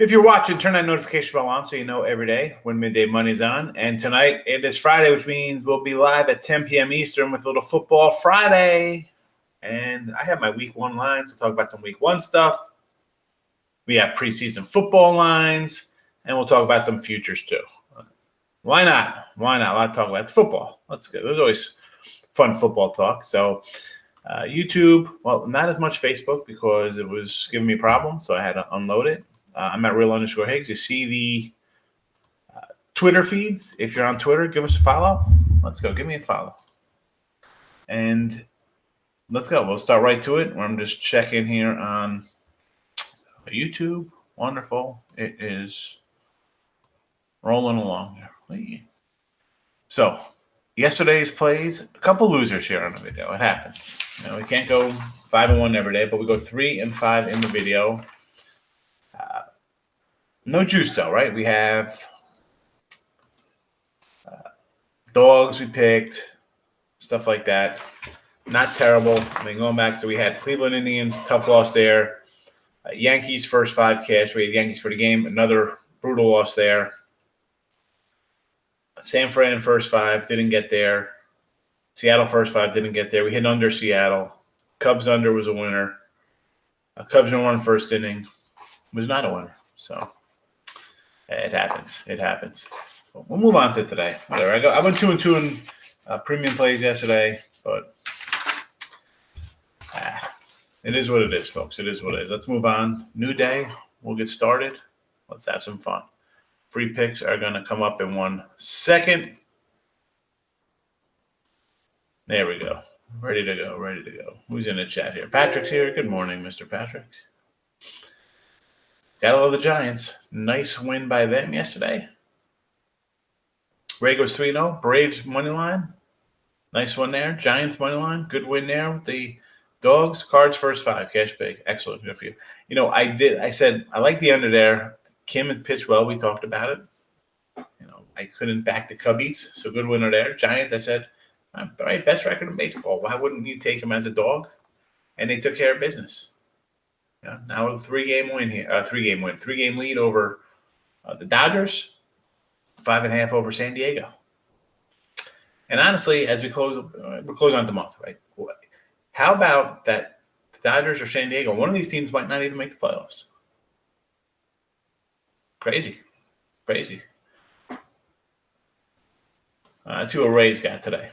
If you're watching, turn that notification bell on so you know every day when Midday Money's on. And tonight it is Friday, which means we'll be live at 10 p.m. Eastern with a little Football Friday. And I have my Week 1 lines. We'll talk about some Week 1 stuff. We have preseason football lines, and we'll talk about some futures too. Why not? Why not? A lot to talk about. It's football. That's good. There's always fun football talk. So YouTube, well, not as much Facebook because it was giving me problems, so I had to unload it. I'm at real_Higgs. You see the Twitter feeds. If you're on Twitter, give us a follow. Let's go. Give me a follow. And let's go. We'll start right to it. I'm just checking here on YouTube. Wonderful. It is rolling along there. So, yesterday's plays, a couple losers here on the video. It happens. We can't go 5-1 every day, but we go 3-5 in the video. No juice though, right? We have dogs we picked, stuff like that. Not terrible. I mean, going back, so we had Cleveland Indians, tough loss there. Yankees first 5 cash. We had Yankees for the game, another brutal loss there. San Fran first 5, didn't get there. Seattle first 5, didn't get there. We hit under Seattle. Cubs under was a winner. Cubs in one first inning was not a winner. So it happens. It happens. So we'll move on to today. Whatever. I went 2-2 in premium plays yesterday, but it is what it is, folks. It is what it is. Let's move on. New day. We'll get started. Let's have some fun. Free picks are going to come up in 1 second. There we go. Ready to go. Ready to go. Who's in the chat here? Patrick's here. Good morning, Mr. Patrick. Gotta love the Giants. Nice win by them yesterday. Ray goes 3-0. Braves money line. Nice one there. Giants money line. Good win there with the dogs. Cards first 5. Cash big. Excellent. Good for you. I said I like the under there. Kim had pitched well. We talked about it. I couldn't back the Cubbies, so good winner there. Giants, I said, all right, best record in baseball. Why wouldn't you take them as a dog? And they took care of business. Now a 3-game win here. 3-game lead over the Dodgers. 5.5 over San Diego. And honestly, as we're closing on the month, right? How about that the Dodgers or San Diego, one of these teams might not even make the playoffs. Crazy. Let's see what Ray's got today.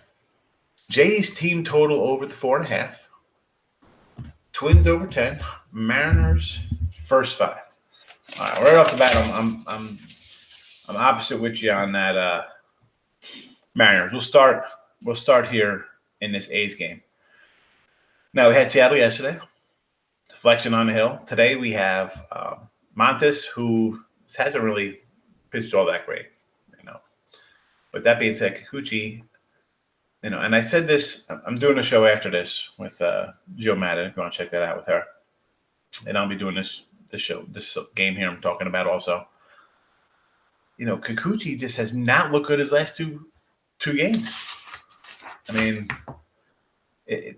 Jays team total over the 4.5. Twins over 10. Mariners first 5. All right, right off the bat, I'm opposite with you on that Mariners. We'll start here in this A's game. Now we had Seattle yesterday, flexing on the hill. Today we have Montes, who hasn't really pitched all that great, But that being said, Kikuchi, and I said this, I'm doing a show after this with Joe Madden. Go and check that out with her. And I'll be doing this game here I'm talking about also. Kikuchi just has not looked good his last two games. I mean,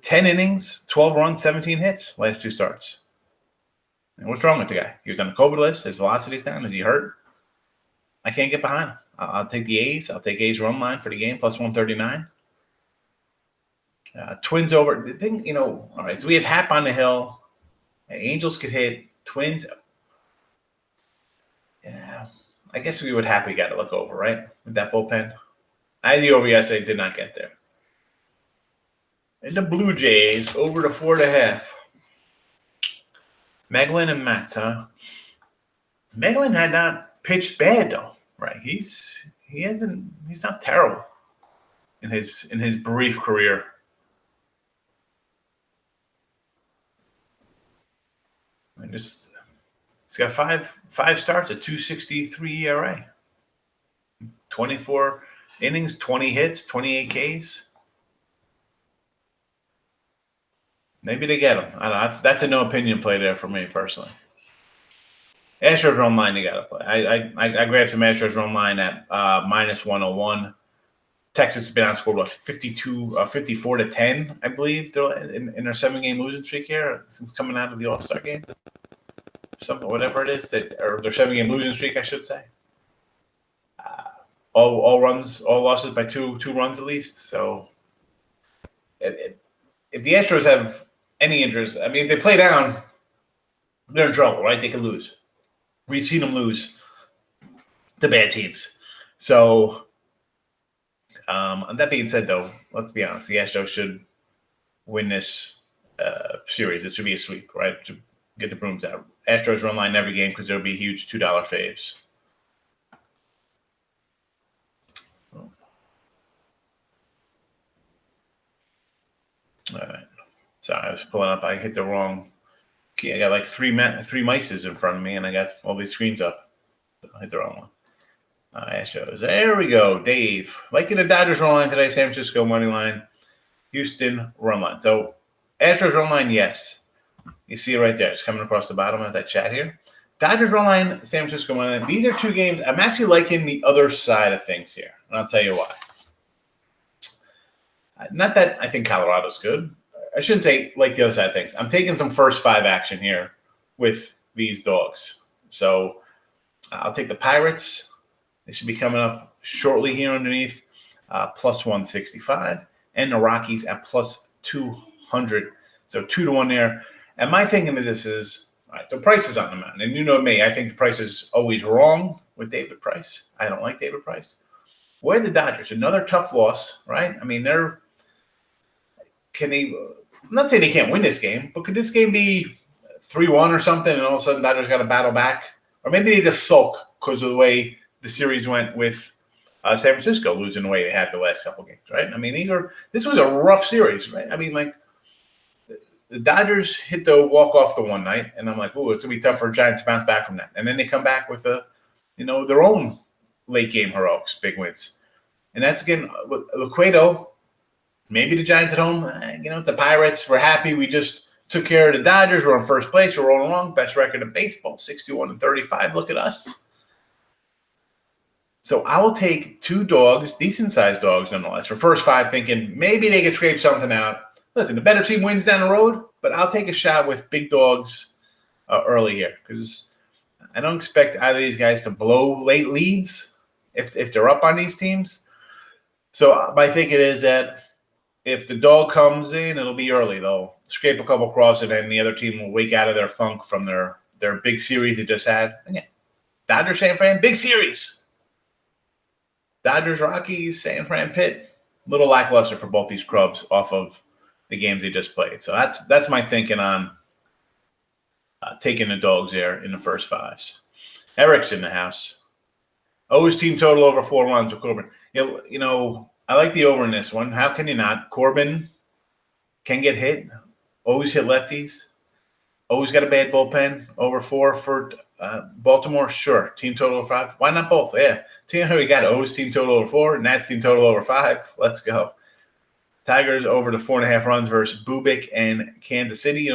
10 innings, 12 runs, 17 hits, last 2 starts. And what's wrong with the guy? He was on the COVID list. His velocity's down. Is he hurt? I can't get behind him. I'll take the A's. I'll take A's run line for the game, plus 139. Twins over. The thing, all right, so we have Hap on the hill. Angels could hit. Twins. Yeah, I guess we would happy got to look over, right? With that bullpen. I had the over yesterday, did not get there. And the Blue Jays over to 4.5. Meglin and Mets, huh? Meglin had not pitched bad though, right? He's not terrible in his brief career. And he's got five starts, a 2.63 ERA, 24 innings, 20 hits, 28 Ks. Maybe they get him. I don't know. That's a no opinion play there for me personally. Astros run line, you got to play. I grabbed some Astros run line at minus 101. Texas has been outscored, 54 to 10, I believe, in their 7-game losing streak here since coming out of the All-Star game. something, whatever it is, or their 7-game losing streak, I should say. All losses by two runs at least. So if the Astros have any interest, I mean, if they play down, they're in trouble, right? They could lose. We've seen them lose to bad teams. So, that being said, though, let's be honest. The Astros should win this series. It should be a sweep, right? To get the brooms out. Astros run line every game because there'll be huge $2 faves. All right. Sorry, I was pulling up. I hit the wrong key. I got like three mices in front of me, and I got all these screens up. I hit the wrong one. Astros. There we go. Dave. Liking the Dodgers run line today. San Francisco money line. Houston run line. So Astros run line, yes. You see it right there. It's coming across the bottom as I chat here. Dodgers run line, San Francisco money line. These are two games. I'm actually liking the other side of things here, and I'll tell you why. Not that I think Colorado's good. I shouldn't say like the other side of things. I'm taking some first 5 action here with these dogs. So I'll take the Pirates. They should be coming up shortly here underneath, plus 165. And the Rockies at plus 200. So 2-1 there. And my thinking of this is, all right, so Price is on the mound. And you know me, I think the Price is always wrong with David Price. I don't like David Price. Where are the Dodgers? Another tough loss, right? I mean, I'm not saying they can't win this game, but could this game be 3-1 or something, and all of a sudden Dodgers got to battle back? Or maybe they just sulk because of the way the series went with San Francisco losing the way they had the last couple games, right? I mean, this was a rough series, right? I mean, like, the Dodgers hit the walk-off the one night, and I'm like, oh, it's going to be tough for Giants to bounce back from that. And then they come back with their own late-game heroics, big wins. And that's, again, with Cueto. Maybe the Giants at home, the Pirates, we're happy. We just took care of the Dodgers. We're in first place. We're rolling along. Best record in baseball, 61-35. Look at us. So I will take 2 dogs, decent-sized dogs nonetheless, for first 5, thinking maybe they can scrape something out. Listen, the better team wins down the road, but I'll take a shot with big dogs early here because I don't expect either of these guys to blow late leads if they're up on these teams. So my thinking is that if the dog comes in, it'll be early. They'll scrape a couple across it, and the other team will wake out of their funk from their big series they just had. And yeah, Dodgers, San Fran, big series. Dodgers, Rockies, San Fran, Pitt. A little lackluster for both these clubs off of the games they just played. So that's my thinking on taking the dogs there in the first 5s. Eric's in the house. O's team total over 4 runs with Corbin. I like the over in this one. How can you not? Corbin can get hit. O's hit lefties. O's got a bad bullpen. Over 4 for Baltimore. Sure. Team total over 5. Why not both? Yeah. We got O's team total over 4. Nats team total over 5. Let's go. Tigers over the 4.5 runs versus Bubic and Kansas City.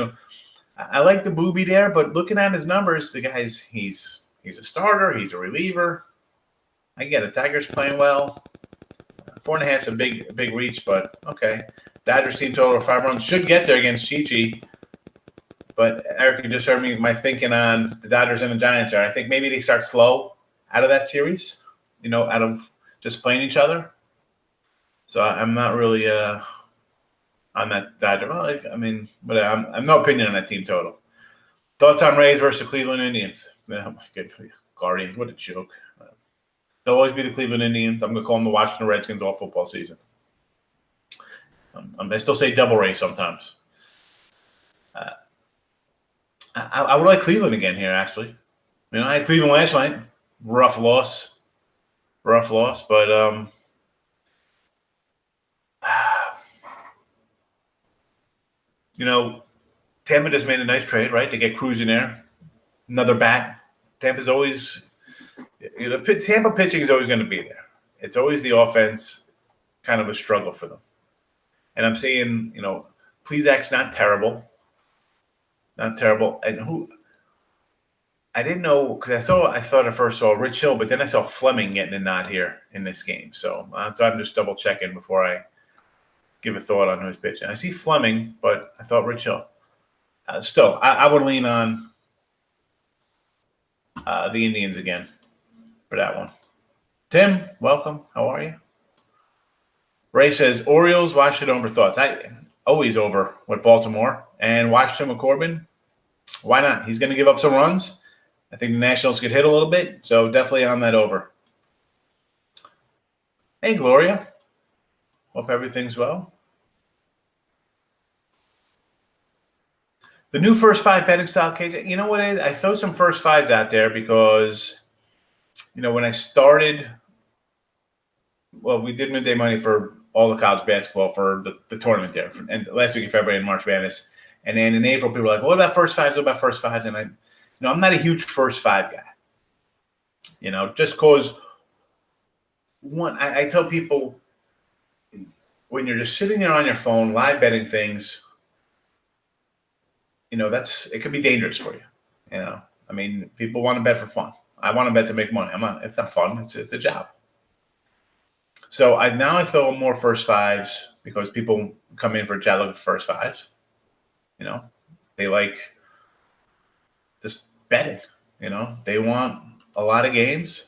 I like the Booby there, but looking at his numbers, the guy's he's a starter. He's a reliever. I get it. Tigers playing well. 4.5 is a big reach, but okay. Dodgers team total of 5 runs. Should get there against Chi-Chi. But Eric, you just heard me, my thinking on the Dodgers and the Giants there. I think maybe they start slow out of that series, out of just playing each other. So I'm not really on that Dodger. Well, I mean, but I'm no opinion on that team total. Thoughts on Rays versus Cleveland Indians? Oh, my goodness. Guardians, what a joke. They'll always be the Cleveland Indians. I'm going to call them the Washington Redskins all football season. I still say Devil Rays sometimes. I would like Cleveland again here, actually. I had Cleveland last night. Rough loss. But Tampa just made a nice trade, right, to get Cruz in there. Another bat. Tampa's always Tampa pitching is always going to be there. It's always the offense, kind of a struggle for them. And I'm seeing, Plezak's not terrible. And I didn't know because I thought at first saw Rich Hill, but then I saw Fleming getting a nod here in this game. So I'm just double checking before I give a thought on who's pitching. I see Fleming, but I thought Rich Hill. Still, I would lean on the Indians again for that one. Tim, welcome. How are you? Ray says, Orioles, Washington over thoughts. I always over with Baltimore. And Washington with Corbin, why not? He's going to give up some runs. I think the Nationals could hit a little bit, so definitely on that over. Hey, Gloria. Hope everything's well. The new first five betting style, KJ, you know what it is? I throw some first fives out there because, when I started, well, we did midday money for all the college basketball for the tournament there. And last week in February and March Madness. And then in April, people were like, what about first fives? What about first fives? And I'm not a huge first five guy. Just because one, I tell people when you're just sitting there on your phone, live betting things, it could be dangerous for you. People want to bet for fun. I want to bet to make money. It's not fun. It's a job. So I throw more first fives because people come in for a job looking for first fives. They like just betting. They want a lot of games.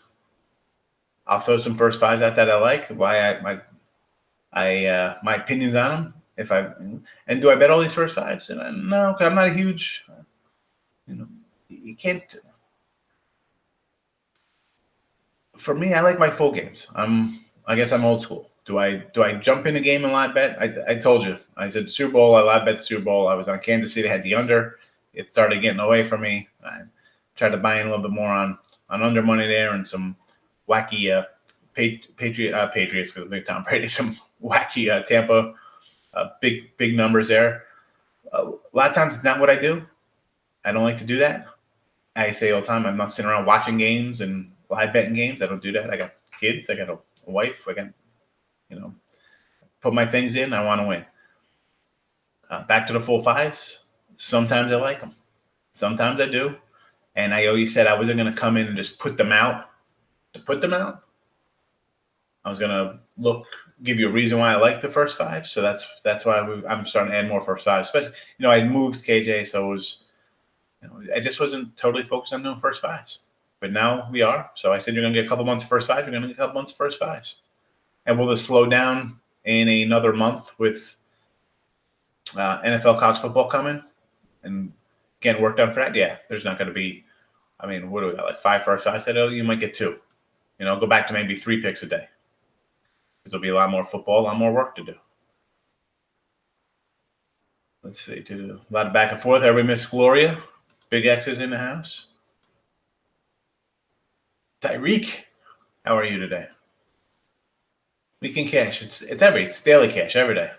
I'll throw some first fives out that I like. My opinions on them. And do I bet all these first fives? No, because I'm not a huge. You can't. For me, I like my full games. I guess I'm old school. Do I jump in a game and live bet? I told you. I said Super Bowl. I live bet Super Bowl. I was on Kansas City. Had the under. It started getting away from me. I tried to buy in a little bit more on under money there and some wacky Patriots because of Tom Brady. Some wacky Tampa big numbers there. A lot of times it's not what I do. I don't like to do that. I say all the time I'm not sitting around watching games and live betting games. I don't do that. I got kids. I got a wife. I got put my things in. I want to win. Back to the full fives. Sometimes I like them. Sometimes I do. And I always said I wasn't going to come in and just put them out to put them out. I was going to give you a reason why I like the first five. So that's why I'm starting to add more first fives. Especially, I moved KJ, so it was, I just wasn't totally focused on doing first fives. But now we are. So I said you're going to get a couple months of first fives. You're going to get a couple months of first fives. And will this slow down in another month with NFL college football coming and getting work done for that? Yeah, there's not going to be. What do we got? Like 5 first fives? I said, you might get 2. Go back to maybe 3 picks a day. Because there'll be a lot more football, a lot more work to do. Let's see. A lot of back and forth. Everybody miss Gloria. Big X is in the house. Tyreek, how are you today? Weekend cash. It's daily cash every day.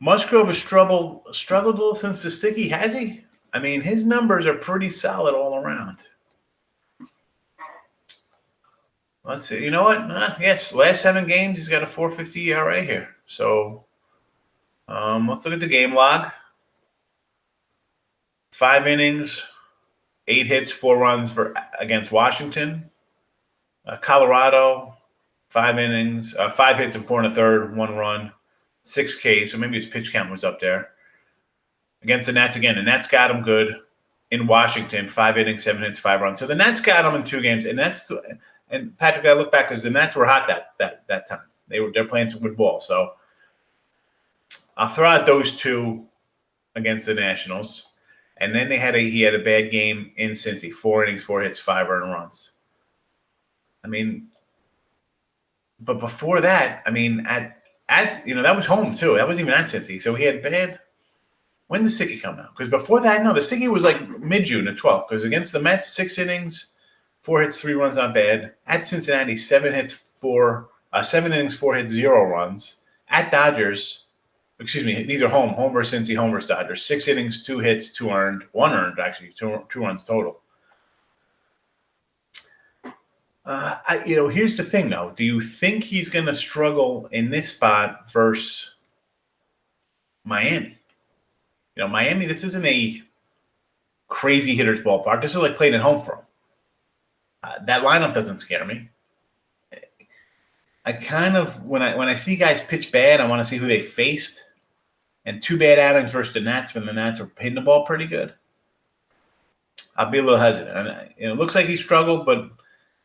Musgrove has struggled a little since the sticky, has he? His numbers are pretty solid all around. Let's see. You know what? Yes, last 7 games, he's got a 4.50 ERA here. So let's look at the game log. 5 innings, 8 hits, 4 runs against Washington. Colorado, 5 innings, 5 hits and 4 1/3, 1 run, 6 Ks. So maybe his pitch count was up there. Against the Nats again, the Nats got him good in Washington. 5 innings, 7 hits, 5 runs. So the Nats got him in 2 games, and Patrick, I look back because the Nats were hot that time. They're playing some good ball. So I'll throw out those 2 against the Nationals, and then he had a bad game in Cincy. 4 innings, 4 hits, 5 earned runs. But before that, that was home too. That wasn't even at Cincy. So he had bad. When did Sicky come out? Because before that, no, the Sicky was like mid-June, the 12th. Because against the Mets, 6 innings, 4 hits, 3 runs, not bad. At Cincinnati, 7 innings, 4 hits, 0 runs. At Dodgers, these are home versus Cincy, home versus Dodgers. 6 innings, 2 hits, 2 earned, 1 earned actually, 2 runs total. Here's the thing though. Do you think he's going to struggle in this spot versus Miami? Miami, this isn't a crazy hitter's ballpark. This is like playing at home for him. That lineup doesn't scare me. I kind of when I see guys pitch bad, I want to see who they faced. And 2 bad outings versus the Nats when the Nats are hitting the ball pretty good. I'll be a little hesitant. And it looks like he struggled, but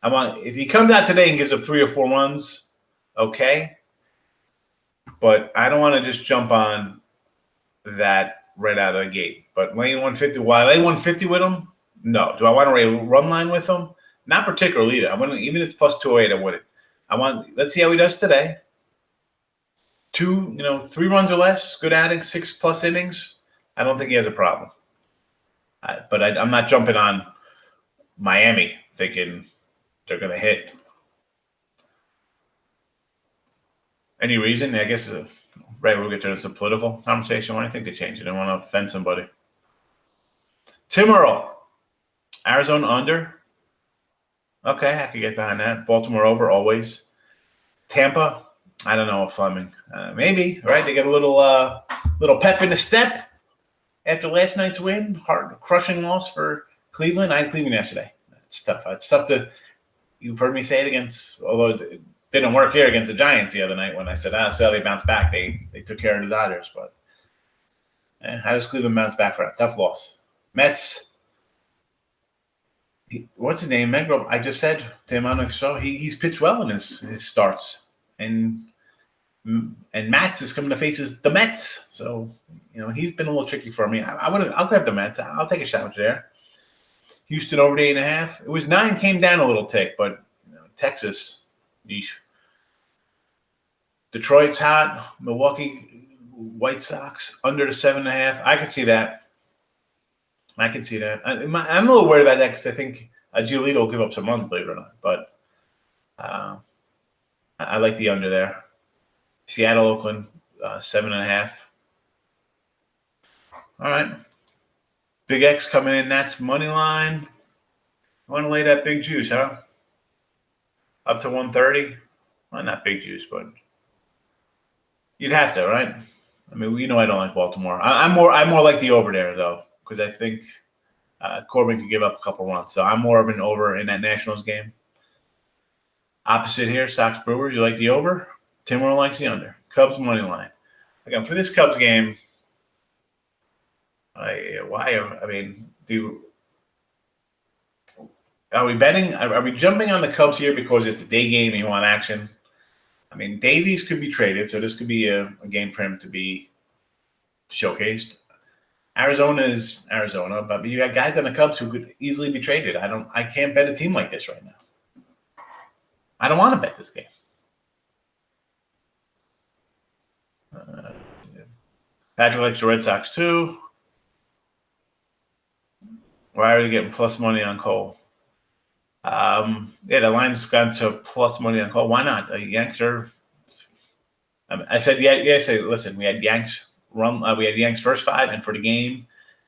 if he comes out today and gives up 3 or 4 runs, okay. But I don't want to just jump on that right out of the gate. But laying 150, why lay 150 with him? No. Do I want to run line with him? Not particularly either. Even if it's plus 208, I wouldn't. Let's see how he does today. 3 runs or less, good outing, 6+ innings. I don't think he has a problem. But I'm not jumping on Miami thinking they're going to hit. Any reason? I guess we'll get to some political conversation. Why do you think they changed it? I don't want to offend somebody. Tim Earl, Arizona under. Okay, I could get behind that. Baltimore over always. Tampa, I don't know if Fleming. Maybe, right? They get a little pep in the step after last night's win. Hard, crushing loss for Cleveland. I had Cleveland yesterday. It's tough. It's tough to – you've heard me say it against – although it didn't work here against the Giants the other night when I said, so they bounced back. They took care of the Dodgers. But how does Cleveland bounce back for a tough loss? Mets – what's his name? Megro. I just said to him on the show, he's pitched well in his starts, and Mats is coming to face the Mets. So he's been a little tricky for me. I'll grab the Mets. I'll take a challenge there. Houston over the 8.5. It was 9, came down a little tick, but Texas, Detroit's hot. Milwaukee White Sox under the 7.5. I can see that. I'm a little worried about that because I think Giolito will give up some runs, believe it or not. But I like the under there. Seattle, Oakland, 7.5. All right. Big X coming in. That's money line. I want to lay that big juice, huh? Up to 130. Well, not big juice, but you'd have to, right? I mean, I don't like Baltimore. I'm more like the over there though, because I think Corbin could give up a couple runs. So I'm more of an over in that Nationals game. Opposite here, Sox Brewers. You like the over? Tim Moore likes the under. Cubs money line. Again, for this Cubs game, are we betting? Are we jumping on the Cubs here because it's a day game and you want action? I mean, Davies could be traded, so this could be a game for him to be showcased. Arizona is Arizona, but you got guys on the Cubs who could easily be traded. I can't bet a team like this right now. I don't want to bet this game. Patrick likes the Red Sox too. Why are you getting plus money on Cole? The line's gone to plus money on Cole. Why not? The Yanks are. I said, listen, we had Yanks run. We had Yanks first 5 and for the game,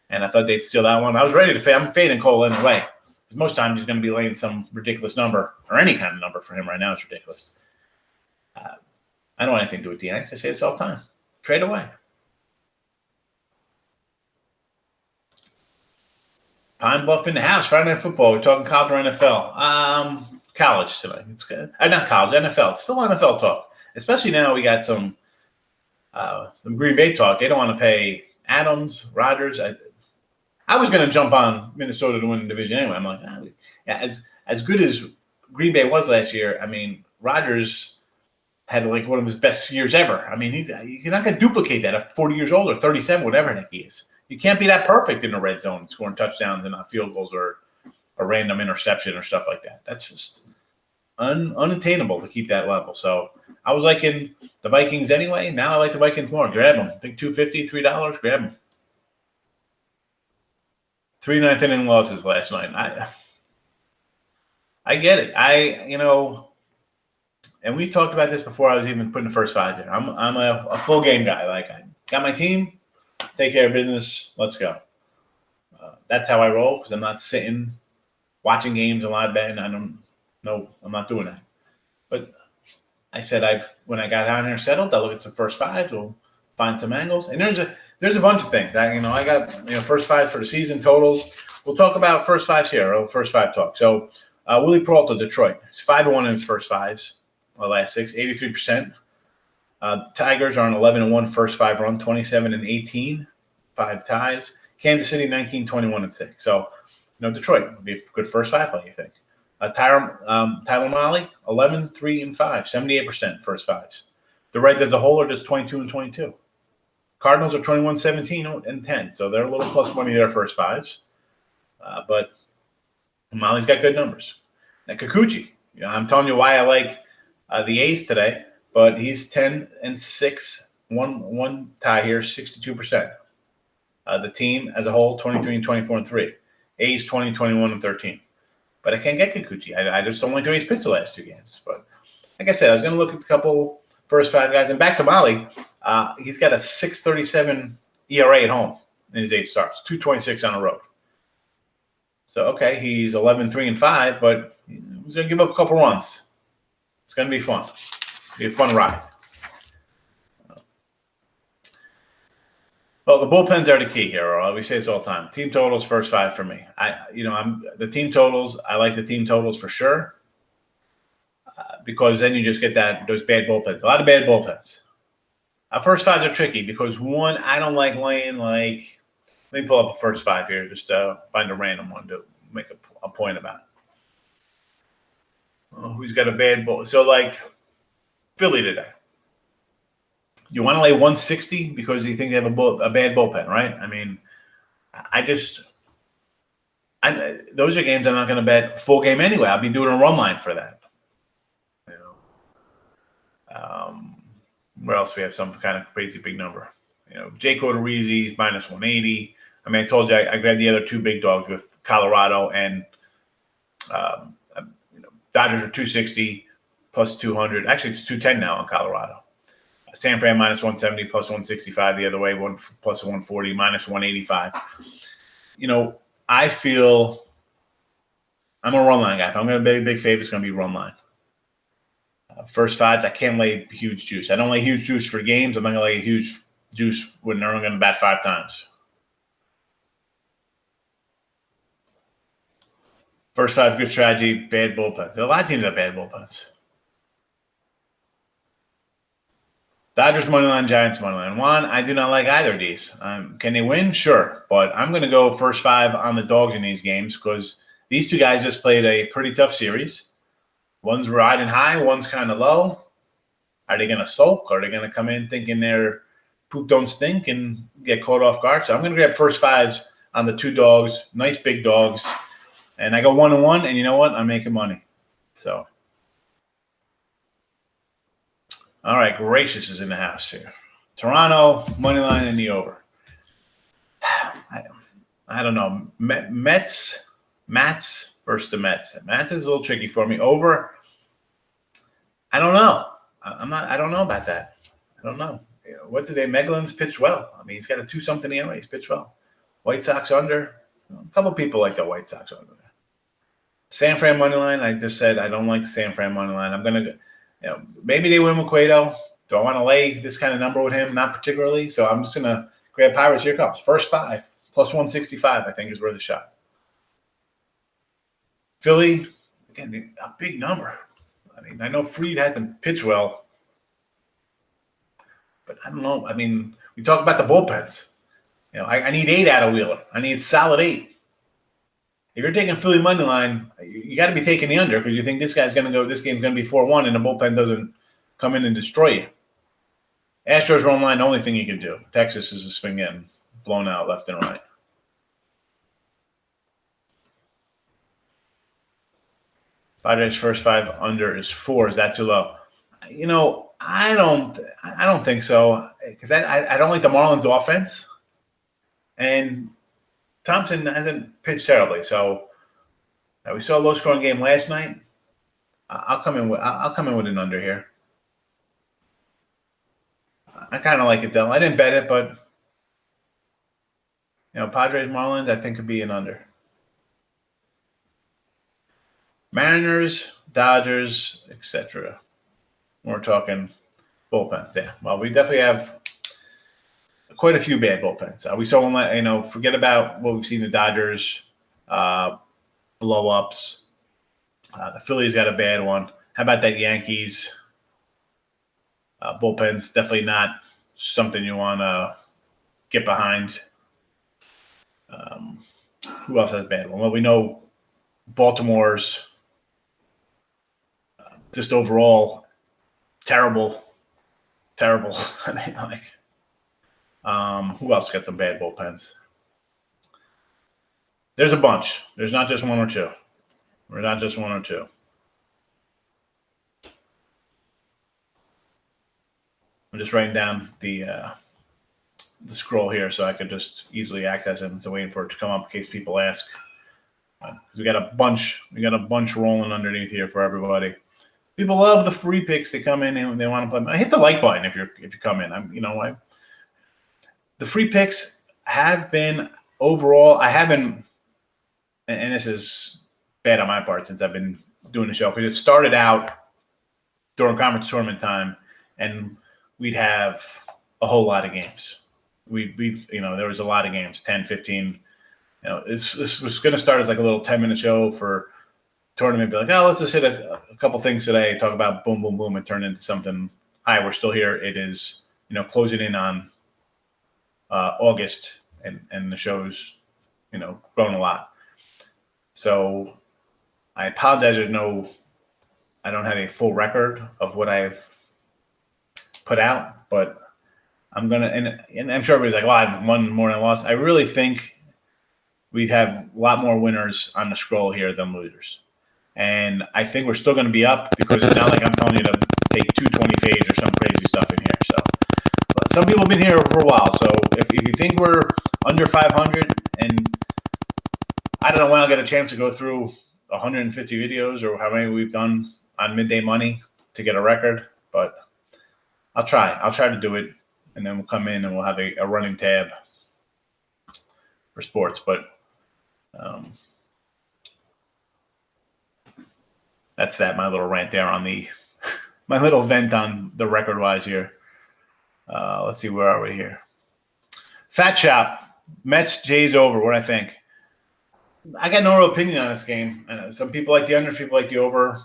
and I thought they'd steal that one. I was ready to fade. I'm fading Cole in the way. Because most times he's going to be laying some ridiculous number or any kind of number for him right now. It's ridiculous. I don't want anything to do with the Yanks. I say this all the time. Trade away. Pine Bluff in the house. Friday Night Football. We're talking college or NFL. College tonight. It's good. Not college. NFL. It's still NFL talk. Especially now we got some Green Bay talk. They don't want to pay Adams, Rodgers. I was going to jump on Minnesota to win the division anyway. I'm like, as good as Green Bay was last year, I mean, Rodgers had like one of his best years ever. I mean, you're not going to duplicate that at 40 years old or 37, whatever the heck he is. You can't be that perfect in the red zone, scoring touchdowns and not field goals or a random interception or stuff like that. That's just unattainable to keep that level. So I was liking the Vikings anyway. Now I like the Vikings more. Grab them. I think $2.50, $3. Grab them. 3 ninth inning losses last night. I get it. And we've talked about this before. I was even putting the first 5 there. I'm a full game guy. Like, I got my team. Take care of business. Let's go. That's how I roll because I'm not sitting watching games and live betting. I'm not doing that. But I said when I got down here settled, I'll look at some first 5s. We'll find some angles. And there's a bunch of things. I got first 5s for the season totals. We'll talk about first 5s here. First 5 talk. So Willie Peralta, Detroit. He's 5-1 in his first 5s. The last 6, 83%. Tigers are on 11-1 first 5 run, 27-18, 5 ties. Kansas City 19-21-6. So Detroit would be a good first five play, you think. Tyler Molly, 11, 3, and 5, 78% first fives. The Reds as a whole are just 22 and 22. Cardinals are 21, 17, and 10, so they're a little plus money their first fives. But Molly's got good numbers. Now, Kikuchi, I'm telling you why I like the A's today, but he's 10 and 6, one tie here, 62%. The team as a whole, 23 and 24 and 3. A's 20, 21, and 13. But I can't get Kikuchi. I just don't like the way he's pitched the last two games. But like I said, I was going to look at a couple first five guys. And back to Molly, he's got a 6.37 ERA at home in his 8 starts, 2.26 on the road. So, okay, he's 11, 3, and 5, but he's going to give up a couple runs. It's going to be fun. It'll be a fun ride. Well, the bullpens are the key here, Earl. We say this all the time. Team totals, first five for me. I'm the team totals. I like the team totals for sure, because then you just get those bad bullpens. A lot of bad bullpens. First fives are tricky because one, I don't like laying like. Let me pull up a first five here, just find a random one to make a point about. Who's got a bad bull? So like Philly today. You want to lay 160 because you think they have a bad bullpen, right? I mean, those are games I'm not going to bet full game anyway. I'll be doing a run line for that. Where else we have some kind of crazy big number? Jake Odorizzi's minus 180. I mean, I told you I grabbed the other two big dogs with Colorado and Dodgers are 260 plus 200. Actually, it's 210 now on Colorado. San Fran minus 170 plus 165 the other way, plus 140 minus 185. I feel I'm a run line guy. If I'm going to be a big favorite, it's going to be run line. First fives, I can't lay huge juice. I don't lay huge juice for games. I'm not going to lay huge juice when they're only going to bat 5 times. First five, good strategy, bad bullpen. A lot of teams have bad bullpens. Dodgers money line, Giants money line. One, I do not like either of these. Can they win? Sure. But I'm going to go first five on the dogs in these games because these two guys just played a pretty tough series. One's riding high, one's kind of low. Are they going to sulk? Are they going to come in thinking their poop don't stink and get caught off guard? So I'm going to grab first fives on the two dogs, nice big dogs. And I go 1-1, and you know what? I'm making money. So. All right, Gracious is in the house here. Toronto, money line in the over. I don't know. Mets versus the Mets. Mets is a little tricky for me. Over, I don't know. I don't know about that. I don't know. What's it? Meglin's pitched well. I mean, he's got a 2-something ERA. He's pitched well. White Sox under. A couple people like the White Sox under. San Fran money line. I just said I don't like the San Fran money line. I'm gonna go. Maybe they win with Cueto. Do I want to lay this kind of number with him? Not particularly. So I'm just going to grab Pirates. Here comes. First five, plus 165, I think, is worth a shot. Philly, again, a big number. I mean, I know Fried hasn't pitched well. But I don't know. I mean, we talk about the bullpens. I need 8 out of Wheeler. I need solid 8. If you're taking Philly money line, you got to be taking the under because you think this game's going to be 4-1 and the bullpen doesn't come in and destroy you. Astros run line, the only thing you can do. Texas is just been getting blown out left and right. Padres first five under is 4. Is that too low? I don't think so because I don't like the Marlins offense, and Thompson hasn't pitched terribly, so we saw a low-scoring game last night. I'll come in with an under here. I kind of like it though. I didn't bet it, but Padres Marlins I think could be an under. Mariners, Dodgers, etc. We're talking bullpens. Yeah, well, we definitely have quite a few bad bullpens. We saw one, forget about what we've seen the Dodgers blow-ups. The Phillies got a bad one. How about that Yankees? Bullpen's definitely not something you want to get behind. Who else has a bad one? Well, we know Baltimore's just overall terrible. I mean, who else got some bad bullpens? There's a bunch. There's not just one or two. I'm just writing down the scroll here so I could just easily access it instead of waiting for it to come up in case people ask. We got a bunch rolling underneath here for everybody. People love the free picks. They come in and they want to play. I hit the like button if you come in. The free picks have been overall. I haven't, and this is bad on my part since I've been doing the show, because it started out during conference tournament time, and we'd have a whole lot of games. There was a lot of games, 10, 15. This was going to start as like a little 10-minute show for tournament. Be like, oh, let's just hit a couple things today, talk about boom, boom, boom, and turn into something. Hi, we're still here. It is, closing in on August, and the show's, grown a lot. So I apologize. I don't have a full record of what I've put out, but I'm going to, and I'm sure everybody's like, well, I've won more than I lost. I really think we'd have a lot more winners on the scroll here than losers. And I think we're still going to be up because it's not like I'm telling you to take 220 fades or some crazy stuff in here. So some people have been here for a while. So if you think we're under 500, and I don't know when I'll get a chance to go through 150 videos or how many we've done on Midday Money to get a record, but I'll try to do it, and then we'll come in and we'll have a running tab for sports. But that's that, my little rant there on my little vent on the record wise here. Let's see, where are we here? Fat Shop, Mets, Jays over. What do I think? I got no real opinion on this game. Some people like the under, people like the over.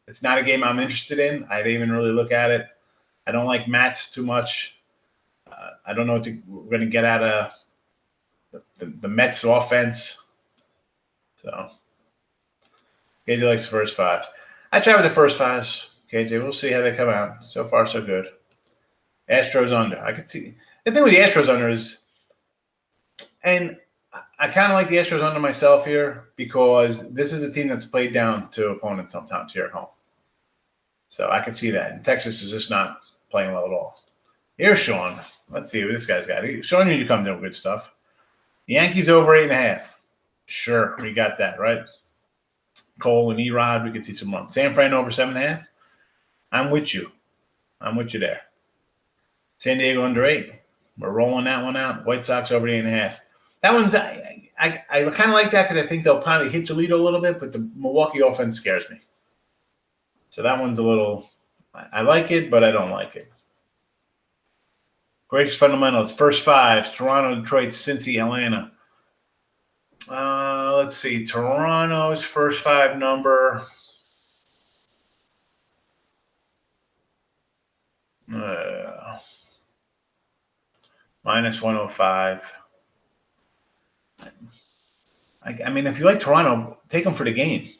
It's not a game I'm interested in. I didn't even really look at it. I don't like Mats too much. I don't know what we're going to get out of the Mets offense. So KJ likes the first fives. I try with the first fives. KJ, we'll see how they come out. So far, so good. Astros under. I could see. The thing with the Astros under is, and I kind of like the Astros under myself here, because this is a team that's played down to opponents sometimes here at home. So I can see that. And Texas is just not playing well at all. Here's Sean. Let's see what this guy's got. Sean, you come doing good stuff. Yankees over 8.5. Sure, we got that, right? Cole and Erod, we could see some runs. San Fran over 7.5. I'm with you there. San Diego under 8. We're rolling that one out. White Sox over 8.5. That one's I kind of like that because I think they'll probably hit Toledo a little bit, but the Milwaukee offense scares me. So that one's a little – I like it, but I don't like it. Greatest fundamentals. First fives, Toronto, Detroit, Cincy, Atlanta. Let's see. Toronto's first five number. Minus 105. I mean, if you like Toronto, take them for the game.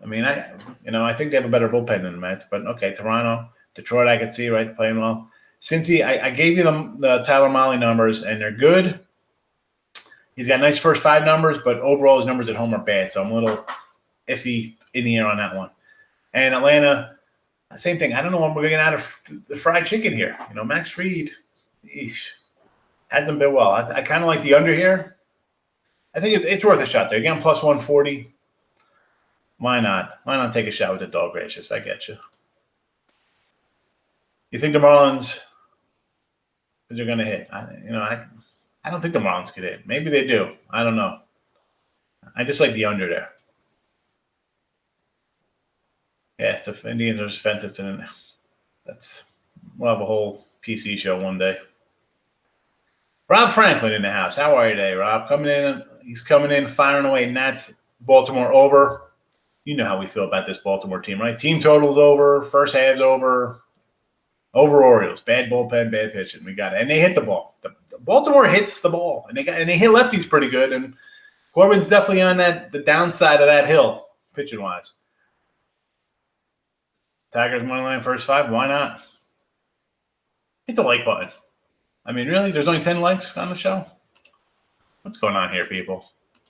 I mean, I think they have a better bullpen than the Mets, but okay, Toronto, Detroit, I could see, right, playing well. Cincy, I gave you the Tyler Mahle numbers, and they're good. He's got nice first five numbers, but overall his numbers at home are bad, so I'm a little iffy in the air on that one. And Atlanta, same thing. I don't know when we're going to get out of the fried chicken here. Max Fried, hasn't been well. I kind of like the under here. I think it's worth a shot there. Again, plus 140. Why not? Why not take a shot with the dog races? I get you. You think the Marlins is they're going to hit? I don't think the Marlins could hit. Maybe they do. I don't know. I just like the under there. Yeah, it's the Indians are defensive to them. We'll have a whole PC show one day. Rob Franklin in the house. How are you today, Rob? He's coming in, firing away. Nats, Baltimore over. You know how we feel about this Baltimore team, right? Team total's over. First half's over. Over Orioles. Bad bullpen, bad pitching. We got it. And they hit the ball. Baltimore hits the ball. And they hit lefties pretty good. And Corbin's definitely on the downside of that hill, pitching wise. Tigers money line first 5. Why not? Hit the like button. I mean, really? There's only 10 likes on the show? What's going on here, people?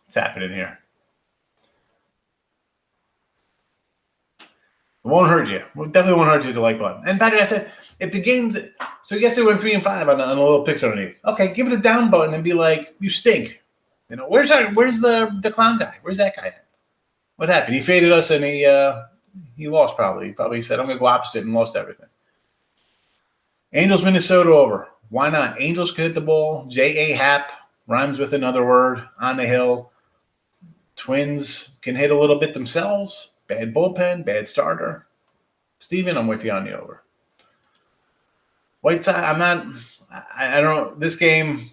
What's happening here? It won't hurt you. It definitely won't hurt you to like button. And Patrick, I said, if the game's so, yes, it went 3 and 5 on a little picks underneath. Okay, give it a down button and be like, you stink. You know, where's the clown guy? Where's that guy at? What happened? He faded us and he lost probably. He probably said, I'm gonna go opposite and lost everything. Angels Minnesota over. Why not? Angels can hit the ball. J.A. Happ rhymes with another word on the hill. Twins can hit a little bit themselves. Bad bullpen, bad starter. Steven, I'm with you on the over. White Sox, I don't, this game,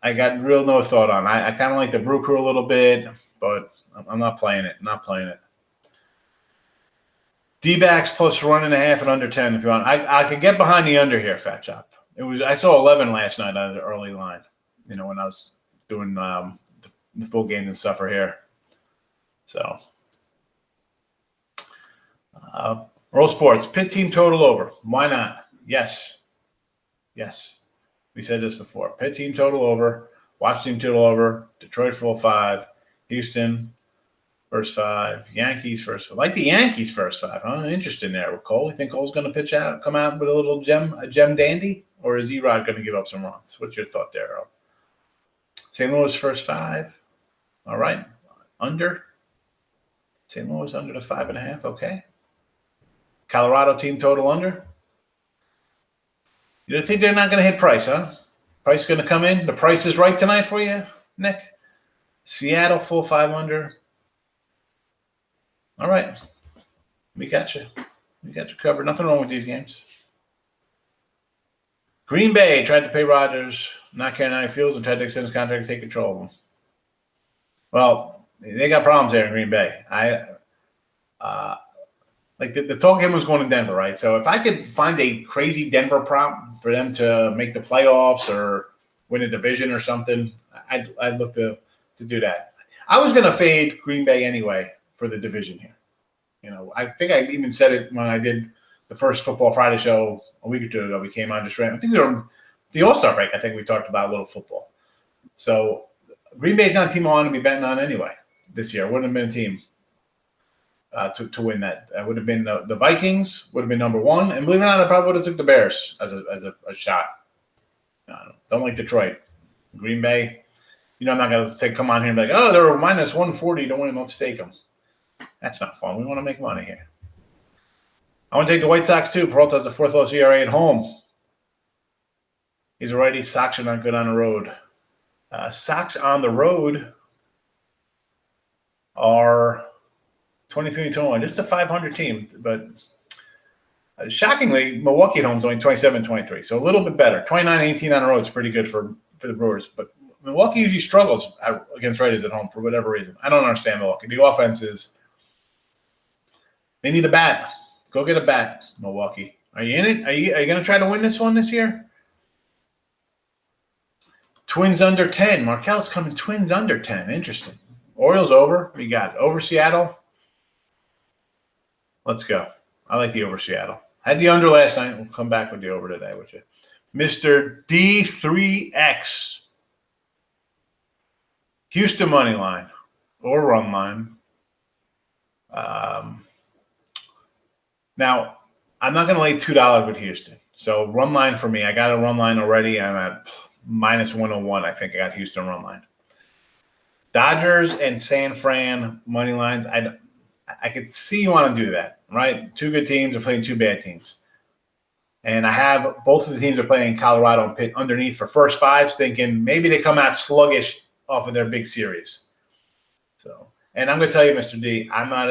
I got real no thought on. I kind of like the Brew Crew a little bit, but I'm not playing it. Not playing it. D-backs plus 1.5 and under 10 if you want. I could get behind the under here, Fat Chop. I saw 11 last night on the early line, you know, when I was doing the full game and stuff here. So, Roll Sports, Pitt team total over. Why not? Yes. We said this before. Pitt team total over. Watch team total over. Detroit full 5. Houston first 5. Yankees first 5. Like the Yankees first 5, huh? Interesting there with Cole. You think Cole's going to come out with a gem dandy? Or is Erod going to give up some runs? What's your thought there, Earl? St. Louis first 5. All right. Under. St. Louis under the 5.5. Okay. Colorado team total under. You think they're not going to hit Price, huh? Price going to come in. The price is right tonight for you, Nick. Seattle full 5 under. All right. We got you. We got you covered. Nothing wrong with these games. Green Bay tried to pay Rodgers, not caring how he feels, and tried to extend his contract to take control of him. Well, they got problems there in Green Bay. Like the talk game was going to Denver, right? So if I could find a crazy Denver prop for them to make the playoffs or win a division or something, I'd look to do that. I was going to fade Green Bay anyway for the division here. You know, I think I even said it when I did the first Football Friday show a week or two ago. We came on just I think the All-Star break. I think we talked about a little football. So Green Bay's not a team I want to be betting on anyway this year. Wouldn't have been a team to win that. Would have been the Vikings. Would have been number 1, and believe it or not, I probably would have took the Bears as a shot. Don't like Detroit, Green Bay. You know, I'm not going to say come on here and be like, oh, they're minus 140. Don't want to stake them. That's not fun. We want to make money here. I want to take the White Sox too. Peralta has the 4th lowest ERA at home. He's a righty. Sox are not good on the road. Sox on the road are 23-21, just a 500 team. But shockingly, Milwaukee at home is only 27-23, so a little bit better. 29-18 on the road is pretty good for the Brewers. But Milwaukee usually struggles against righties at home for whatever reason. I don't understand Milwaukee. The offense is – they need a bat. Go get a bat, Milwaukee. Are you in it? Are you going to try to win this one this year? Twins under 10. Markel's coming Twins under 10. Interesting. Orioles over. We got it. Over Seattle. Let's go. I like the over Seattle. Had the under last night. We'll come back with the over today with you. Mr. D3X. Houston money line or run line. Now, I'm not going to lay $2 with Houston. So run line for me. I got a run line already. I'm at minus 101. I think I got Houston run line. Dodgers and San Fran money lines. I could see you want to do that, right? 2 good teams are playing 2 bad teams. And I have both of the teams are playing Colorado and Pitt underneath for first 5s, thinking maybe they come out sluggish off of their big series. So, and I'm going to tell you, Mr. D, I'm not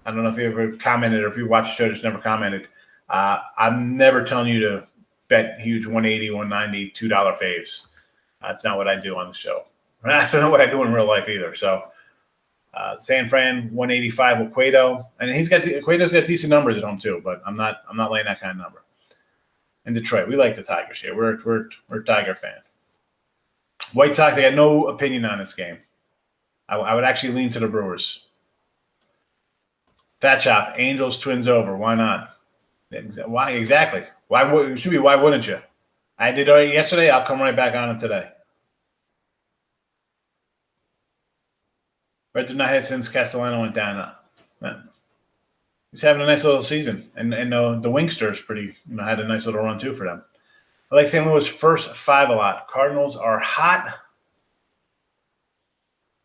I don't know if you ever commented or if you watch the show, just never commented. I'm never telling you to bet huge 180, 190, $2 faves. That's not what I do on the show. That's not what I do in real life either. So San Fran 185 with Cueto, and Cueto's got decent numbers at home too. But I'm not laying that kind of number. In Detroit, we like the Tigers here. We're a Tiger fan. White Sox, I got no opinion on this game. I would actually lean to the Brewers. Fat Chop, Angels, Twins over. Why not? Why exactly? Why wouldn't you? I did it yesterday. I'll come right back on it today. Reds have not hit since Castellano went down. He's having a nice little season, and the Wingsters had a nice little run too for them. I like St. Louis first 5 a lot. Cardinals are hot.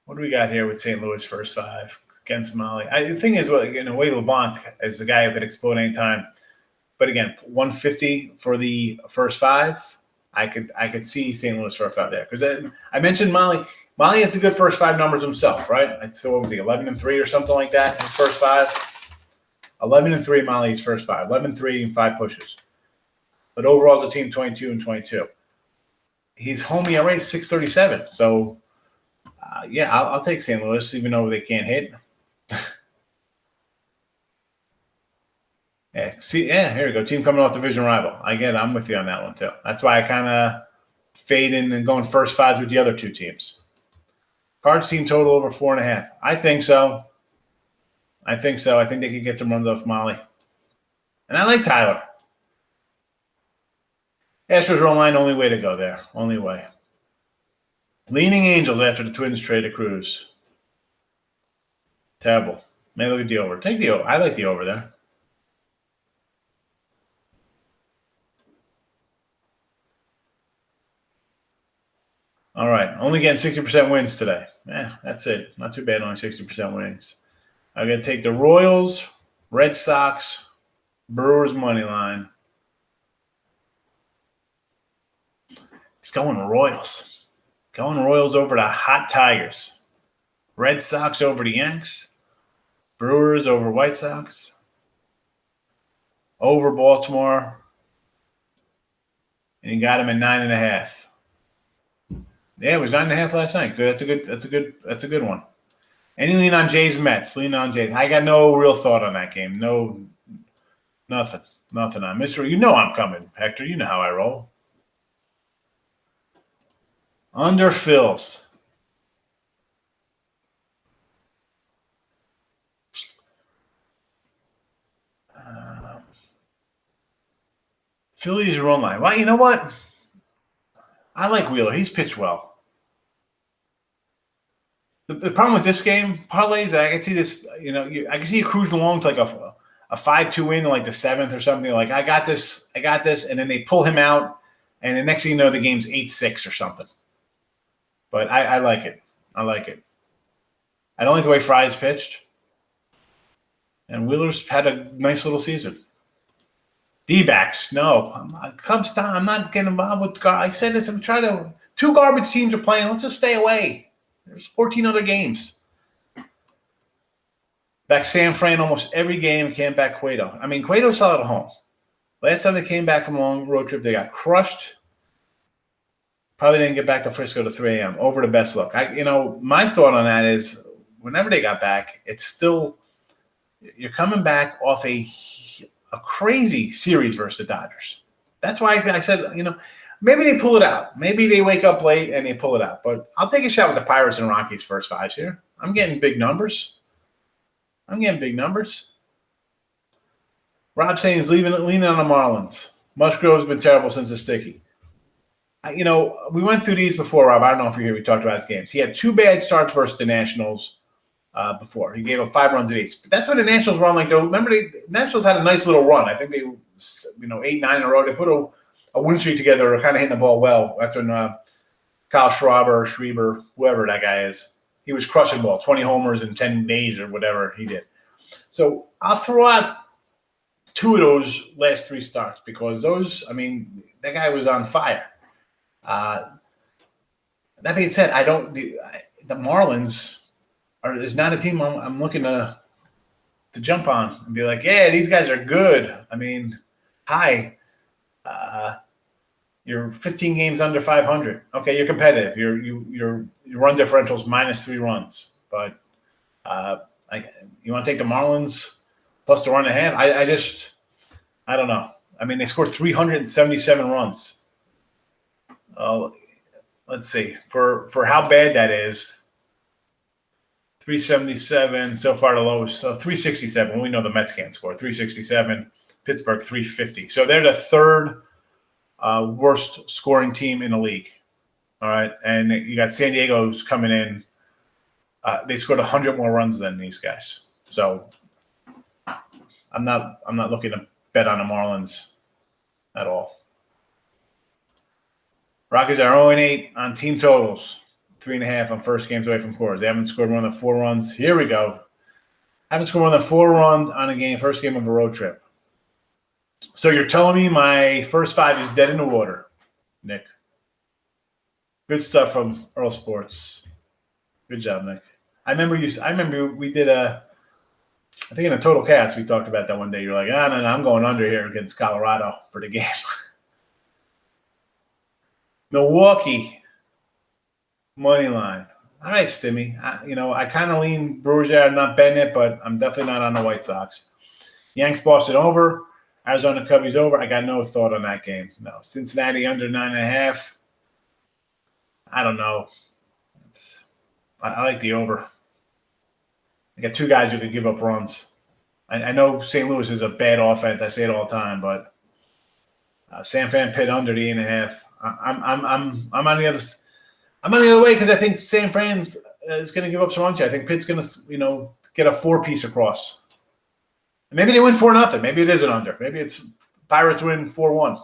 What do we got here with St. Louis first 5 against Molly? The thing is, Wade LeBlanc is the guy who could explode anytime. But again, 150 for the first 5. I could see St. Louis first 5 there because I mentioned Molly. Molly has the good first 5 numbers himself, right? So what was he, 11-3 or something like that? His first 5, 11-3. Molly's first 5, 11-3 and 5 pushes. But overall, as a team, 22-22. He's home ERA 6.37. So I'll take St. Louis even though they can't hit. Here we go. Team coming off division rival. I'm with you on that one too. That's why I kind of fade in and going first 5s with the other 2 teams. Cards team total over 4.5. I think so. I think they could get some runs off Molly. And I like Tyler. Astros are online. Only way to go there. Only way. Leaning Angels after the Twins trade to Cruz. Terrible. Maybe look at the over. Take the over. I like the over there. All right. Only getting 60% wins today. That's it. Not too bad. Only 60% wins. I'm going to take the Royals, Red Sox, Brewers money line. It's going Royals. Going Royals over the hot Tigers. Red Sox over the Yanks. Brewers over White Sox. Over Baltimore. And you got him at 9.5. Yeah, it was 9.5 last night. Good. That's a good one. Any lean on Jays Mets? Lean on Jays. I got no real thought on that game. No, nothing on Mr. You know I'm coming, Hector. You know how I roll. Under Phils. Phillies run line. Well, you know what? I like Wheeler. He's pitched well. The problem with this game, parlays, I can see this, I can see you cruising along to like a 5-2 win, like the 7th or something. Like, I got this, and then they pull him out, and the next thing you know, the game's 8-6 or something. But I like it. I like it. I don't like the way Fry's pitched. And Wheeler's had a nice little season. D-backs, no. Cubs, I'm not getting involved with – I said this, I'm trying to – 2 garbage teams are playing. Let's just stay away. There's 14 other games. Back San Fran almost every game, came back Cueto. I mean, Cueto's solid at home. Last time they came back from a long road trip, they got crushed. Probably didn't get back to Frisco to 3 a.m. Over the best look. My thought on that is whenever they got back, it's still – you're coming back off a crazy series versus the Dodgers. That's why I said, maybe they pull it out. Maybe they wake up late and they pull it out. But I'll take a shot with the Pirates and Rockies first 5s here. I'm getting big numbers. Rob saying he's leaning on the Marlins. Musgrove's been terrible since the sticky. We went through these before, Rob. I don't know if you're here. We talked about his games. He had 2 bad starts versus the Nationals before. He gave up 5 runs at each. But that's when the Nationals run like – remember, the Nationals had a nice little run. I think they 8-9 in a row. They put a win streak together, or kind of hitting the ball well. After Kyle Schreiber, whoever that guy is, he was crushing the ball, 20 homers in 10 days or whatever he did. So I'll throw out 2 of those last 3 starts because that guy was on fire. That being said, the Marlins is not a team I'm looking to jump on and be like, yeah, these guys are good. You're 15 games under 500. Okay, you're competitive. Your run differential's -3 runs. But you want to take the Marlins plus the 1.5? I don't know. They scored 377 runs. Let's see. For how bad that is, 377 so far the lowest. So 367. We know the Mets can't score. 367. Pittsburgh 350. So they're the third worst scoring team in the league. All right, and you got San Diego's coming in. They scored 100 more runs than these guys. So I'm not looking to bet on the Marlins at all. Rockies are 0-8 on team totals. 3.5 on first games away from cores. They haven't scored more than 4 runs. Here we go. Haven't scored more than 4 runs on a game, first game of a road trip. So you're telling me my first 5 is dead in the water, Nick. Good stuff from Earl Sports. Good job, Nick. I remember we did I think in a Total Cast we talked about that one day. You're like, no, I'm going under here against Colorado for the game. Milwaukee money line. All right, Stimmy. I kind of lean Brewers there. I'm not betting it, but I'm definitely not on the White Sox. Yanks Boston over. Arizona Cubbies over. I got no thought on that game. No. Cincinnati under 9.5. I don't know. I like the over. I got 2 guys who could give up runs. I know St. Louis is a bad offense. I say it all the time, but San Fran Pitt under the 8.5. I'm on the other. I'm on the other way because I think San Fran is going to give up some runs here. I think Pitt's going to get a 4-piece across. Maybe they win 4-0. Maybe it is an under. Maybe it's Pirates win 4-1.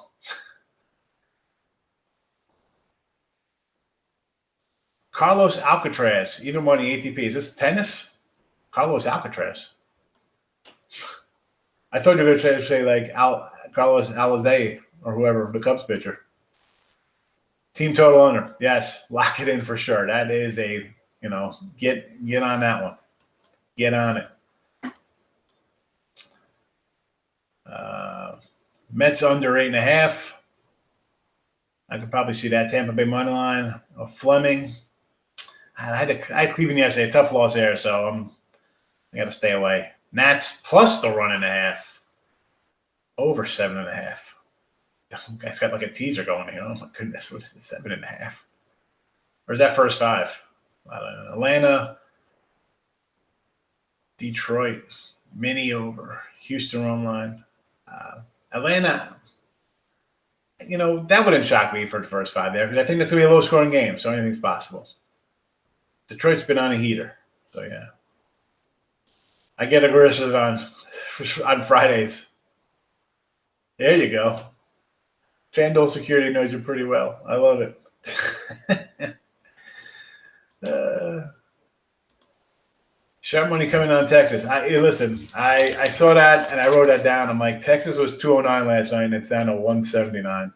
Carlos Alcatraz, even money ATP. Is this tennis? Carlos Alcatraz. I thought you were going to say like Carlos Alizé or whoever, the Cubs pitcher. Team total under. Yes, lock it in for sure. That is a, get on that one. Get on it. Mets under 8.5. I could probably see that. Tampa Bay money line. Fleming. I had Cleveland yesterday. A tough loss there, so I got to stay away. Nats plus the 1.5. Over 7.5. Guy's got like a teaser going here. Oh my goodness, what is it? 7.5. Or is that first 5? I don't know. Atlanta, Detroit, mini over. Houston run line. Atlanta, that wouldn't shock me for the first 5 there because I think that's going to be a low-scoring game, so anything's possible. Detroit's been on a heater, so yeah. I get aggressive on Fridays. There you go. FanDuel security knows you pretty well. I love it. Sharp money coming on Texas. I saw that and I wrote that down. I'm like, Texas was 209 last night and it's down to 179.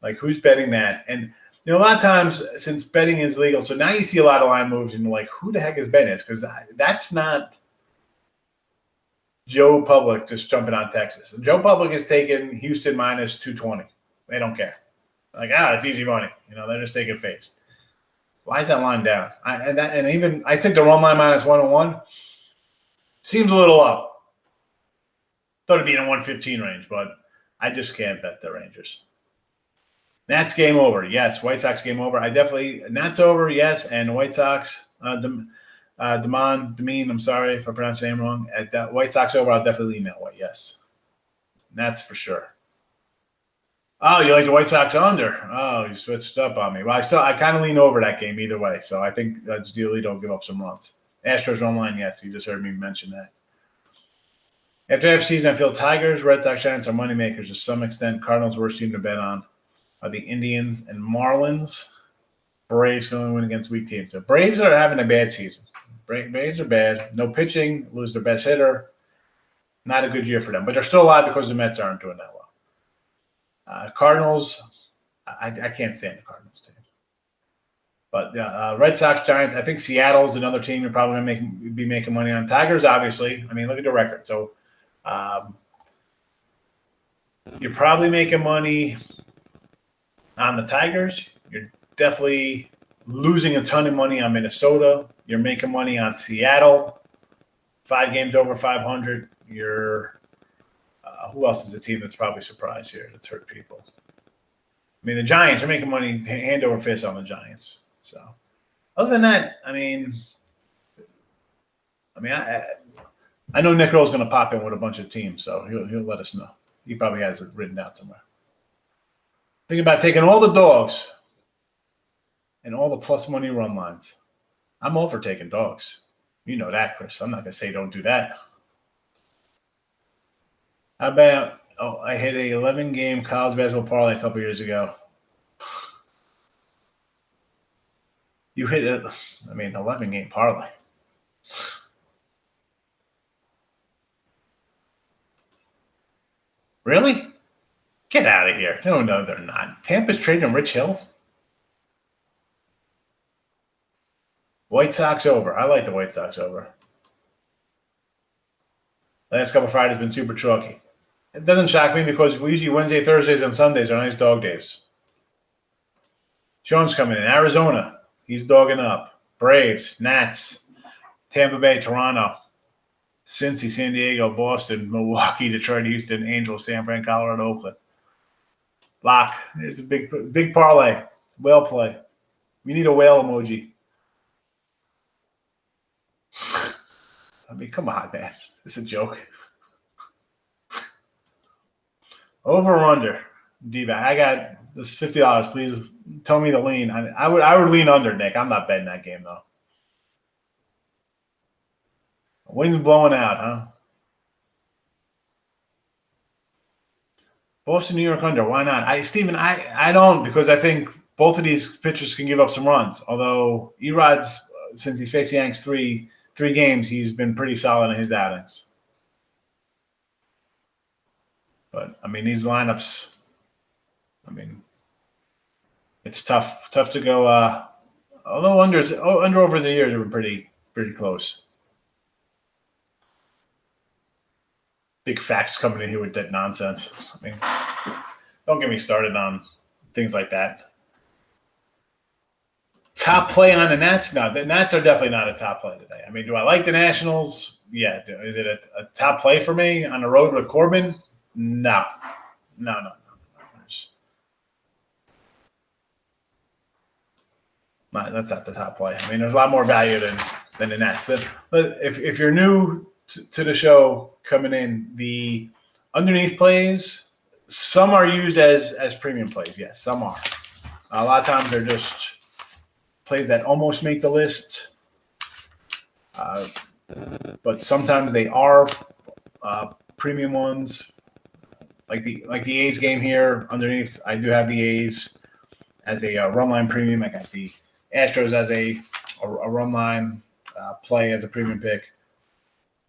Like, who's betting that? And a lot of times since betting is legal, so now you see a lot of line moves and you're like, who the heck is betting this? Because that's not Joe Public just jumping on Texas. And Joe Public is taking Houston minus 220. They don't care. Like, it's easy money. They're just taking face. Why is that line down? I took the run line minus 101. Seems a little low. Thought it'd be in the 115 range, but I just can't bet the Rangers. Nats game over. Yes. White Sox game over. Nats over. Yes. And White Sox, Demeen, I'm sorry if I pronounced your name wrong. At that White Sox over, I'll definitely lean that way. Yes. That's for sure. Oh, you like the White Sox under? Oh, you switched up on me. Well, I kind of lean over that game either way. So I think Giolito will give up some runs. Astros run line, yes. You just heard me mention that. After half season, I feel Tigers, Red Sox, Giants are moneymakers to some extent. Cardinals' worst team to bet on are the Indians and Marlins. Braves can only win against weak teams. The Braves are having a bad season. Braves are bad. No pitching, lose their best hitter. Not a good year for them. But they're still alive because the Mets aren't doing that well. Cardinals, I can't stand the Cardinals team. But Red Sox, Giants, I think Seattle's another team you're probably going to be making money on. Tigers, obviously. I mean, look at the record. So you're probably making money on the Tigers. You're definitely losing a ton of money on Minnesota. You're making money on Seattle. 5 games over 500. You're who else is a team that's probably surprised here that's hurt people? I mean, the Giants are making money hand over fist on the Giants. So other than that, I mean, mean, I know Nick Earl's going to pop in with a bunch of teams, so he'll let us know. He probably has it written down somewhere. Think about taking all the dogs and all the plus money run lines. I'm all for taking dogs. You know that, Chris. I'm not going to say don't do that. How about, I hit a 11-game college basketball parlay a couple years ago. You hit 11-game parlay. Really? Get out of here. No, they're not. Tampa's trading Rich Hill. White Sox over. I like the White Sox over. Last couple of Fridays been super chalky. It doesn't shock me because we usually Wednesday, Thursdays, and Sundays are nice dog days. Jones coming in. Arizona. He's dogging up. Braves, Nats, Tampa Bay, Toronto, Cincy, San Diego, Boston, Milwaukee, Detroit, Houston, Angels, San Fran, Colorado, Oakland. Lock. It's a big parlay. Whale play. We need a whale emoji. I mean, come on, man. It's a joke. Over or under? D-back. I got this $50. Please tell me the lean. I would lean under, Nick. I'm not betting that game, though. Wind's blowing out, huh? Boston, New York under. Why not? Steven, I don't, because I think both of these pitchers can give up some runs. Although Erod's, since he's faced the Yanks three games, he's been pretty solid in his outings. But I mean, these lineups, it's tough to go. Although under over the years have been pretty close. Big facts coming in here with that nonsense. I mean, don't get me started on things like that. Top play on the Nats? No, the Nats are definitely not a top play today. I mean, do I like the Nationals? Yeah. Is it a top play for me on the road with Corbin? No. That's not the top play. I mean, there's a lot more value than the Nats. But if you're new to the show coming in, the underneath plays, some are used as premium plays. Yes, some are. A lot of times they're just plays that almost make the list. But sometimes they are premium ones. Like the A's game here underneath, I do have the A's as a run line premium. I got the Astros as a run line play as a premium pick.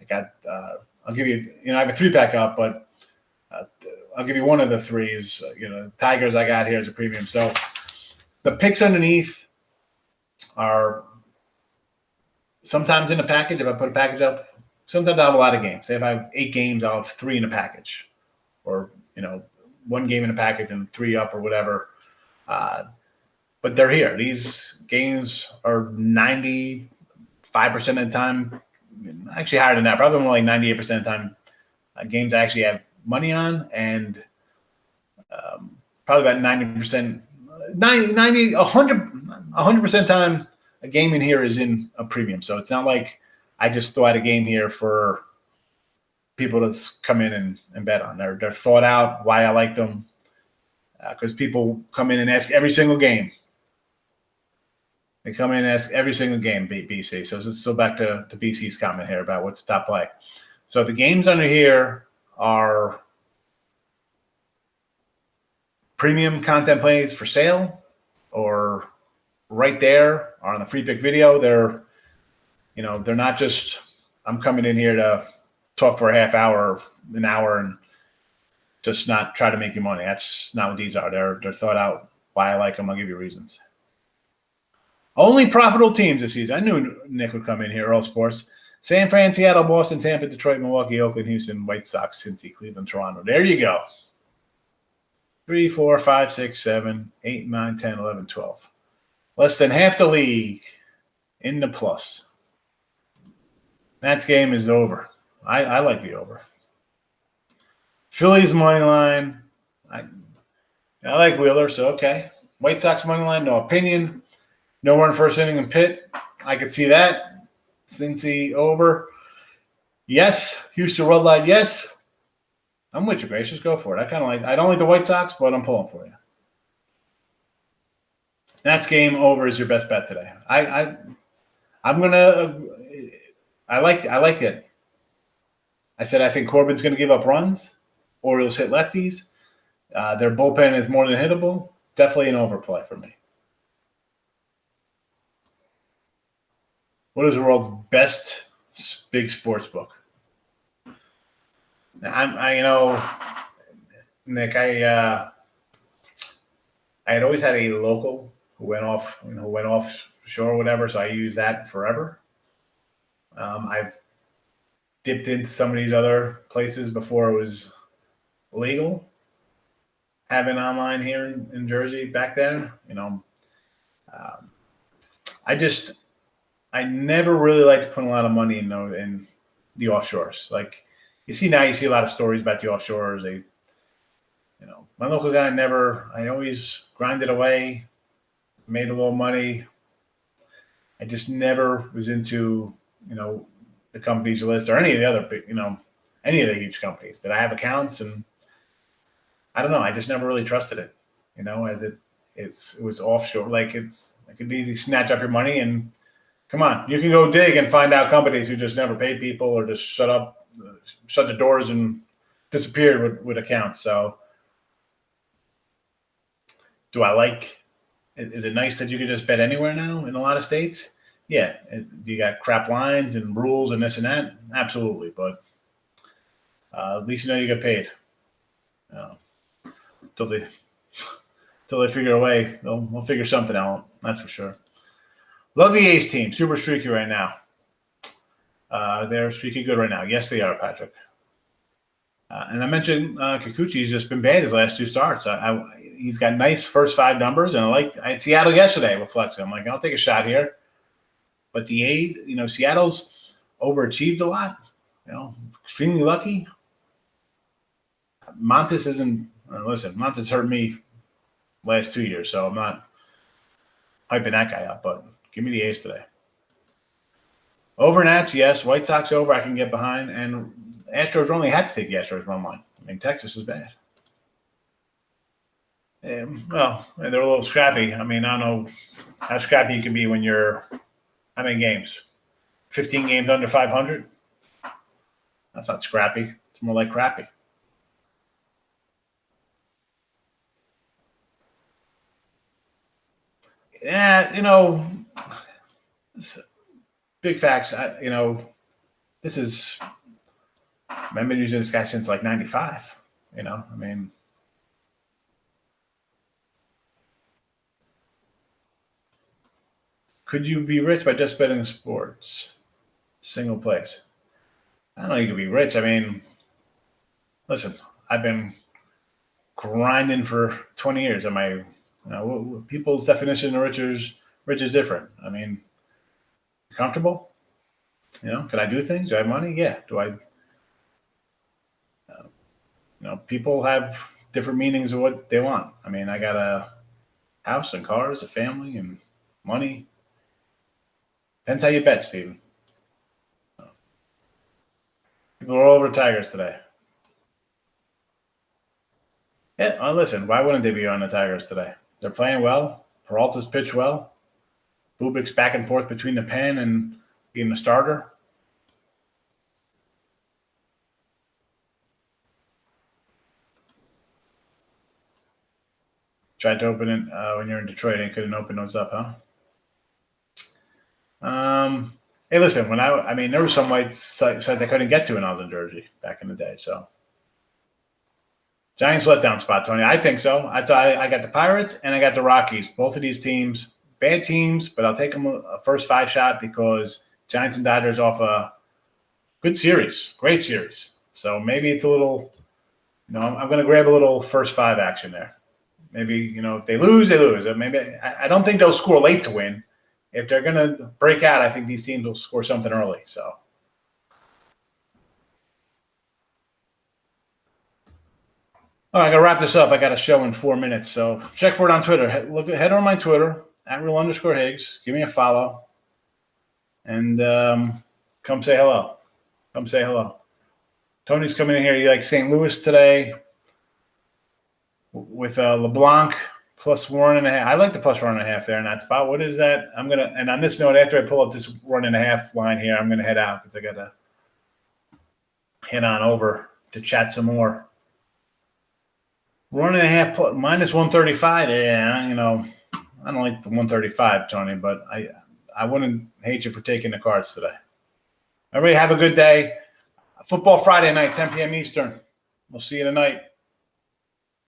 I got I'll give you I have a 3-pack up, but I'll give you one of the threes. Tigers I got here as a premium. So the picks underneath are sometimes in a package. If I put a package up, sometimes I'll have a lot of games. Say if I have 8 games, I'll have 3 in a package. Or, 1 game in a package and 3 up or whatever. But they're here. These games are 95% of the time, actually higher than that, probably more like 98% of the time, games I actually have money on, and probably about 90%, 100% of the time, a game in here is in a premium. So it's not like I just throw out a game here for people to come in and bet on. They're thought out, why I like them, because people come in and ask every single game. They come in and ask every single game, BC. So let's go back to BC's comment here about what's top play. So the games under here are premium content plays for sale, or right there are on the free pick video. They're not just I'm coming in here to talk for a half hour, an hour, and just not try to make you money. That's not what these are. They're thought out why I like them. I'll give you reasons. Only profitable teams this season. I knew Nick would come in here. Earl Sports. San Fran, Seattle, Boston, Tampa, Detroit, Milwaukee, Oakland, Houston, White Sox, Cincy, Cleveland, Toronto. There you go. 3, 4, 5, 6, 7, 8, 9, 10, 11, 12. Less than half the league in the plus. Nats game is over. I like the over. Phillies money line. I like Wheeler, so okay. White Sox money line, no opinion. No run first inning in Pitt. I could see that. Cincy over. Yes. Houston Red Line, yes. I'm with you, Gracious. Go for it. I don't like the White Sox, but I'm pulling for you. Nats game over is your best bet today. I'm gonna. I like it. I said I think Corbin's gonna give up runs. Orioles hit lefties. Their bullpen is more than hittable. Definitely an overplay for me. What is the world's best big sports book? Nick, I had always had a local who went offshore or whatever, so I use that forever. I've dipped into some of these other places before it was legal. Having online here in Jersey back then, um, I never really liked to put a lot of money in the offshores. Like you see a lot of stories about the offshores. My local guy I always grinded away, made a little money. I just never was into, the companies you list or any of the other big, any of the huge companies that I have accounts, and I don't know. I just never really trusted it, as it was offshore. Like it could easily snatch up your money, and come on, you can go dig and find out companies who just never paid people or just shut the doors and disappeared with accounts. So do I like? Is it nice that you can just bet anywhere now in a lot of states? Yeah, you got crap lines and rules and this and that. Absolutely, but at least you get paid. Till they figure a way, they'll figure something out. That's for sure. Love the Ace team. Super streaky right now. They're streaky good right now. Yes, they are, Patrick. And I mentioned Kikuchi's just been bad his last two starts. He's got nice first five numbers, and I had Seattle yesterday with Flexen. I'm like, I'll take a shot here. But the A's, Seattle's overachieved a lot. Extremely lucky. Montes isn't. Listen, Montes hurt me last 2 years, so I'm not hyping that guy up. But give me the A's today. Over Nats, yes. White Sox over, I can get behind. And Astros only had to take the Astros run line. I mean, Texas is bad. They're a little scrappy. I mean, I don't know how scrappy you can be when you're how many games? 15 games under 500? That's not scrappy. It's more like crappy. Yeah, big facts. This is. I've been using this guy since like '95. I mean, could you be rich by just betting sports? Single place. I don't know. You could be rich. I mean, listen. I've been grinding for 20 years. People's definition of rich is different. I mean, comfortable. Can I do things? Do I have money? Yeah. Do I? People have different meanings of what they want. I mean, I got a house and cars, a family, and money. Depends how you bet, Steven. People are all over Tigers today. Yeah, listen, why wouldn't they be on the Tigers today? They're playing well. Peralta's pitched well. Bubik's back and forth between the pen and being the starter. Tried to open it when you're in Detroit and couldn't open those up, huh? Hey, listen, there were some white sites I couldn't get to when I was in Jersey back in the day. So, Giants letdown spot, Tony. I think so. I got the Pirates and I got the Rockies. Both of these teams, bad teams, but I'll take them a first five shot because Giants and Dodgers off a good series, great series. So maybe it's a little, I'm going to grab a little first five action there. Maybe, if they lose, they lose. Maybe I don't think they'll score late to win. If they're going to break out, I think these teams will score something early. So, all right, I got to wrap this up. I got a show in 4 minutes. So check for it on Twitter. Head on my Twitter, @real_Higgs. Give me a follow. And come say hello. Come say hello. Tony's coming in here. You like St. Louis today with LeBlanc plus 1.5. I like the plus 1.5 there in that spot. What is that? And on this note, after I pull up this 1.5 line here, I'm gonna head out because I gotta head on over to chat some more. 1.5 minus 135. Yeah, I don't like the 135, Tony, but I wouldn't hate you for taking the cards today. Everybody have a good day. Football Friday night, 10 p.m. Eastern. We'll see you tonight.